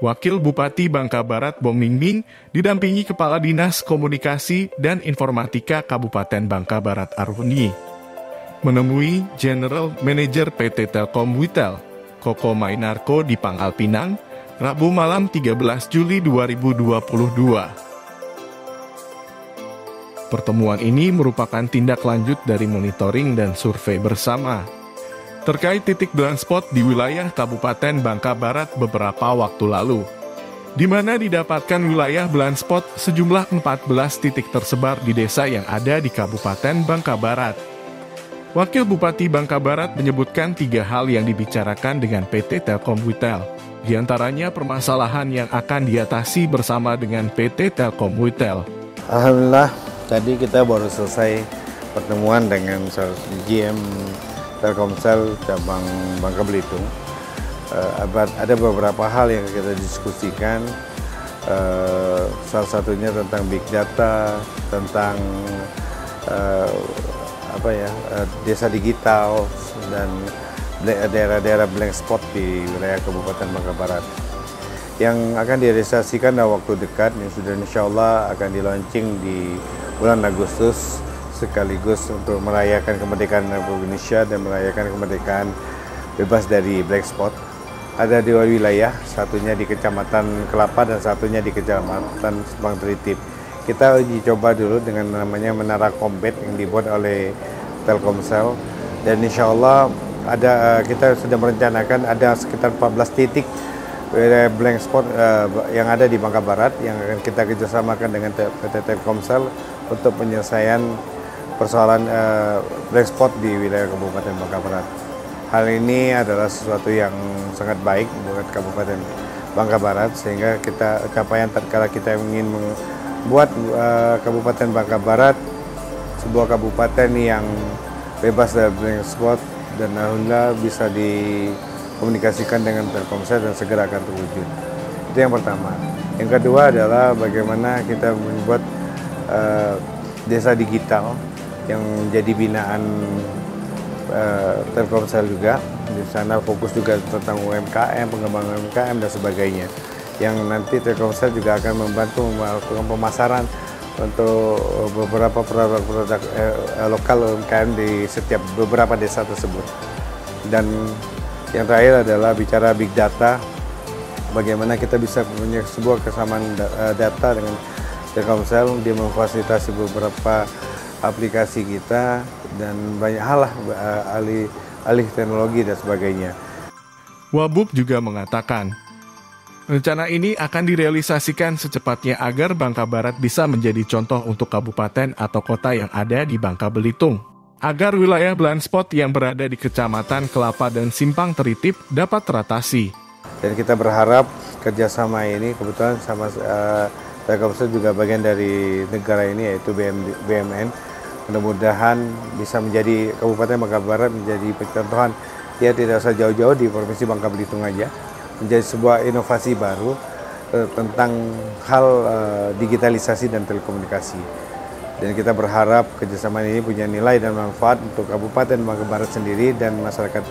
Wakil Bupati Bangka Barat Bong Mingbing didampingi Kepala Dinas Komunikasi dan Informatika Kabupaten Bangka Barat Arhuni menemui General Manager PT Telkomwitel, Koko Mainarko di Pangkal Pinang, Rabu malam 13 Juli 2022. Pertemuan ini merupakan tindak lanjut dari monitoring dan survei bersama terkait titik blind spot di wilayah Kabupaten Bangka Barat beberapa waktu lalu, di mana didapatkan wilayah blind spot sejumlah 14 titik tersebar di desa yang ada di Kabupaten Bangka Barat. Wakil Bupati Bangka Barat menyebutkan 3 hal yang dibicarakan dengan PT Telkomwitel, di antaranya permasalahan yang akan diatasi bersama dengan PT Telkomwitel. Alhamdulillah, tadi kita baru selesai pertemuan dengan GM Telkomsel cabang Bangka Belitung. Ada beberapa hal yang kita diskusikan, salah satunya tentang big data, tentang desa digital dan daerah-daerah blank spot di wilayah Kabupaten Bangka Barat yang akan direalisasikan dalam waktu dekat, yang sudah insya Allah akan di-launching di bulan Agustus, sekaligus untuk merayakan kemerdekaan Republik Indonesia dan merayakan kemerdekaan bebas dari black spot. Ada 2 wilayah, satunya di Kecamatan Kelapa dan satunya di Kecamatan Sebang Tritip. Kita uji coba dulu dengan namanya Menara Combat yang dibuat oleh Telkomsel, dan insya Allah kita sudah merencanakan ada sekitar 14 titik blank spot yang ada di Bangka Barat yang akan kita kerjasamakan dengan PT Telkomsel untuk penyelesaian persoalan black spot di wilayah Kabupaten Bangka Barat. Hal ini adalah sesuatu yang sangat baik buat Kabupaten Bangka Barat, sehingga capaian tatkala kita ingin membuat Kabupaten Bangka Barat sebuah kabupaten yang bebas dari black spot, dan alhamdulillah bisa dikomunikasikan dengan Telkomsel dan segera akan terwujud. Itu yang pertama. Yang kedua adalah bagaimana kita membuat desa digital yang jadi binaan Telkomsel juga. Di sana fokus juga tentang UMKM, pengembangan UMKM dan sebagainya. Yang nanti Telkomsel juga akan membantu melakukan pemasaran untuk beberapa produk-produk lokal UMKM di setiap beberapa desa tersebut. Dan yang terakhir adalah bicara big data, bagaimana kita bisa punya sebuah kesamaan data dengan Telkomsel, dia memfasilitasi beberapa aplikasi kita dan banyak hal lah, alih teknologi dan sebagainya. Wabub juga mengatakan, rencana ini akan direalisasikan secepatnya agar Bangka Barat bisa menjadi contoh untuk kabupaten atau kota yang ada di Bangka Belitung, agar wilayah blind spot yang berada di Kecamatan Kelapa dan Simpang Tritip dapat teratasi. Dan kita berharap kerjasama ini, kebetulan sama Telkomsel juga bagian dari negara ini, yaitu BUMN. Mudah-mudahan bisa menjadi Kabupaten Bangka Barat menjadi percontohan, ya tidak usah jauh-jauh di Provinsi Bangka Belitung aja, menjadi sebuah inovasi baru tentang hal digitalisasi dan telekomunikasi. Dan kita berharap kerjasama ini punya nilai dan manfaat untuk Kabupaten Bangka Barat sendiri dan masyarakat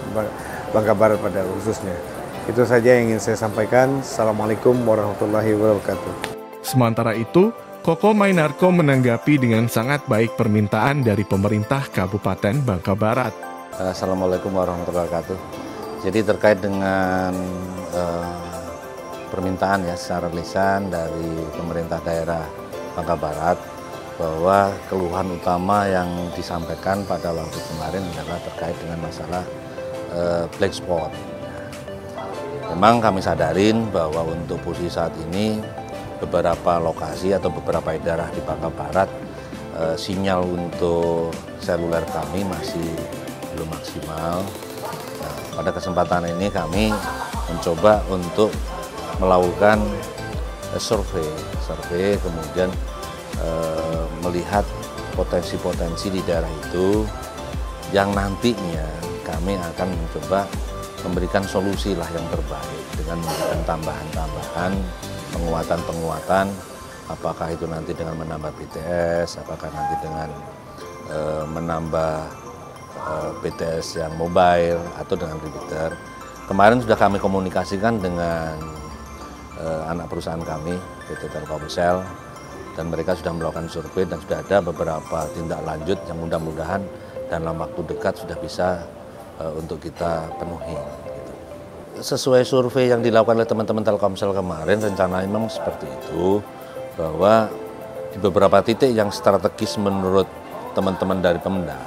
Bangka Barat pada khususnya. Itu saja yang ingin saya sampaikan. Assalamualaikum warahmatullahi wabarakatuh. Sementara itu, Koko Mainarko menanggapi dengan sangat baik permintaan dari pemerintah Kabupaten Bangka Barat. Assalamualaikum warahmatullahi wabarakatuh. Jadi terkait dengan permintaan ya secara lisan dari pemerintah daerah Bangka Barat, bahwa keluhan utama yang disampaikan pada waktu kemarin adalah terkait dengan masalah black spot. Memang kami sadarin bahwa untuk posisi saat ini beberapa lokasi atau beberapa daerah di Bangka Barat sinyal untuk seluler kami masih belum maksimal. Nah, pada kesempatan ini kami mencoba untuk melakukan survei kemudian melihat potensi-potensi di daerah itu yang nantinya kami akan mencoba memberikan solusi lah yang terbaik dengan memberikan tambahan-tambahan, penguatan-penguatan, apakah itu nanti dengan menambah BTS, apakah nanti dengan menambah BTS yang mobile atau dengan repeater. Kemarin sudah kami komunikasikan dengan anak perusahaan kami, PT Telkomsel, dan mereka sudah melakukan survei dan sudah ada beberapa tindak lanjut yang mudah-mudahan dalam waktu dekat sudah bisa untuk kita penuhi. Gitu. Sesuai survei yang dilakukan oleh teman-teman Telkomsel kemarin, rencananya memang seperti itu, bahwa di beberapa titik yang strategis menurut teman-teman dari Pemda,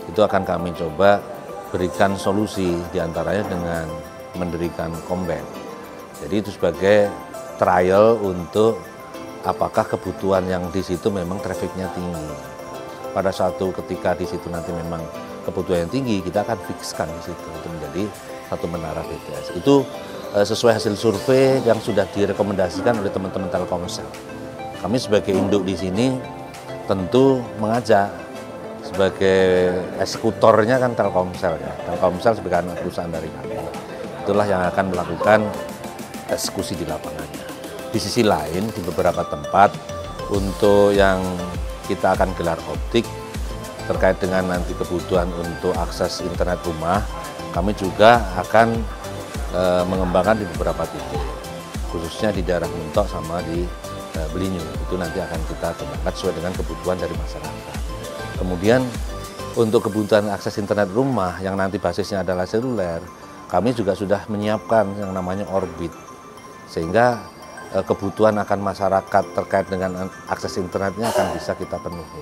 itu akan kami coba berikan solusi, diantaranya dengan mendirikan komben. Jadi itu sebagai trial untuk apakah kebutuhan yang di situ memang trafiknya tinggi. Pada suatu ketika di situ nanti memang kebutuhan yang tinggi, kita akan fixkan di situ untuk menjadi satu menara BTS. Itu sesuai hasil survei yang sudah direkomendasikan oleh teman-teman Telkomsel. Kami sebagai induk di sini tentu mengajak, sebagai eksekutornya kan Telkomsel ya. Telkomsel sebagai anak perusahaan dari kami. Itulah yang akan melakukan eksekusi di lapangannya. Di sisi lain, di beberapa tempat untuk yang kita akan gelar optik terkait dengan nanti kebutuhan untuk akses internet rumah, kami juga akan mengembangkan di beberapa titik, khususnya di daerah Mentok sama di Belinyu. Itu nanti akan kita kembangkan sesuai dengan kebutuhan dari masyarakat. Kemudian untuk kebutuhan akses internet rumah yang nanti basisnya adalah seluler, kami juga sudah menyiapkan yang namanya orbit, sehingga kebutuhan akan masyarakat terkait dengan akses internetnya akan bisa kita penuhi.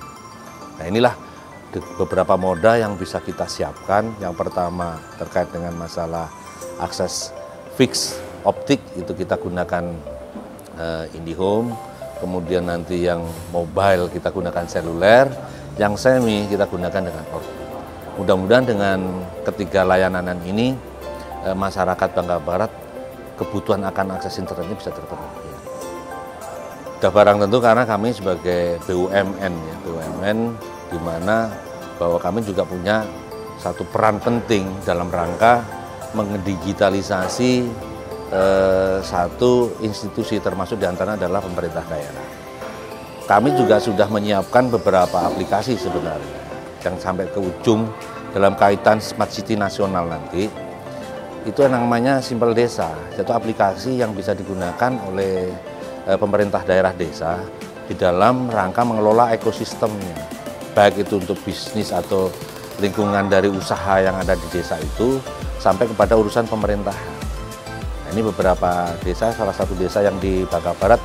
Nah, inilah beberapa moda yang bisa kita siapkan. Yang pertama terkait dengan masalah akses fix optik, itu kita gunakan IndiHome. Kemudian nanti yang mobile kita gunakan seluler, yang semi kita gunakan dengan orbit. Mudah-mudahan dengan ketiga layanan ini masyarakat Bangka Barat kebutuhan akan akses internetnya bisa terpenuhi. Sudah barang tentu karena kami sebagai BUMN ya, BUMN di mana bahwa kami juga punya satu peran penting dalam rangka mendigitalisasi satu institusi, termasuk diantara adalah pemerintah daerah. Kami juga sudah menyiapkan beberapa aplikasi sebenarnya yang sampai ke ujung dalam kaitan Smart City Nasional nanti. Itu yang namanya Simpel Desa, yaitu aplikasi yang bisa digunakan oleh pemerintah daerah desa di dalam rangka mengelola ekosistemnya, baik itu untuk bisnis atau lingkungan dari usaha yang ada di desa itu sampai kepada urusan pemerintahan. Nah, ini beberapa desa, salah satu desa yang di Bangka Barat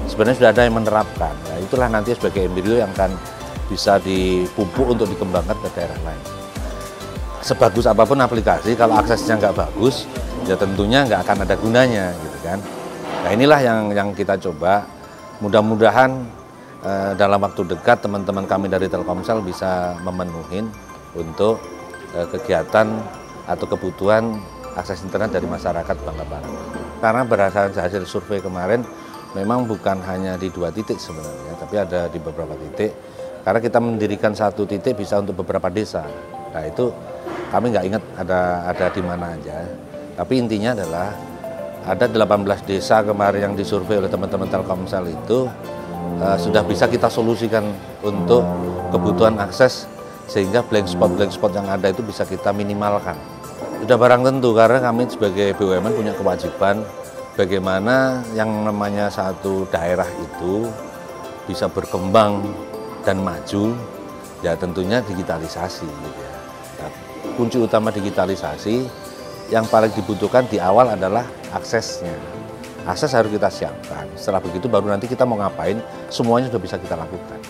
sebenarnya sudah ada yang menerapkan. Nah, itulah nanti sebagai embrio yang akan bisa dipupuk untuk dikembangkan ke daerah lain. Sebagus apapun aplikasi, kalau aksesnya nggak bagus, ya tentunya nggak akan ada gunanya, gitu kan. Nah, inilah yang kita coba. Mudah-mudahan dalam waktu dekat teman-teman kami dari Telkomsel bisa memenuhi untuk kegiatan atau kebutuhan akses internet dari masyarakat Bangka Barat. Karena berdasarkan hasil survei kemarin, memang bukan hanya di 2 titik sebenarnya, tapi ada di beberapa titik. Karena kita mendirikan 1 titik bisa untuk beberapa desa. Nah, itu kami nggak ingat ada di mana aja. Tapi intinya adalah ada 18 desa kemarin yang disurvei oleh teman-teman Telkomsel itu sudah bisa kita solusikan untuk kebutuhan akses, sehingga blank spot yang ada itu bisa kita minimalkan. Sudah barang tentu karena kami sebagai BUMN punya kewajiban bagaimana yang namanya satu daerah itu bisa berkembang dan maju, ya tentunya digitalisasi. Gitu ya. Nah, kunci utama digitalisasi yang paling dibutuhkan di awal adalah aksesnya. Akses harus kita siapkan. Setelah begitu baru nanti kita mau ngapain, semuanya sudah bisa kita lakukan.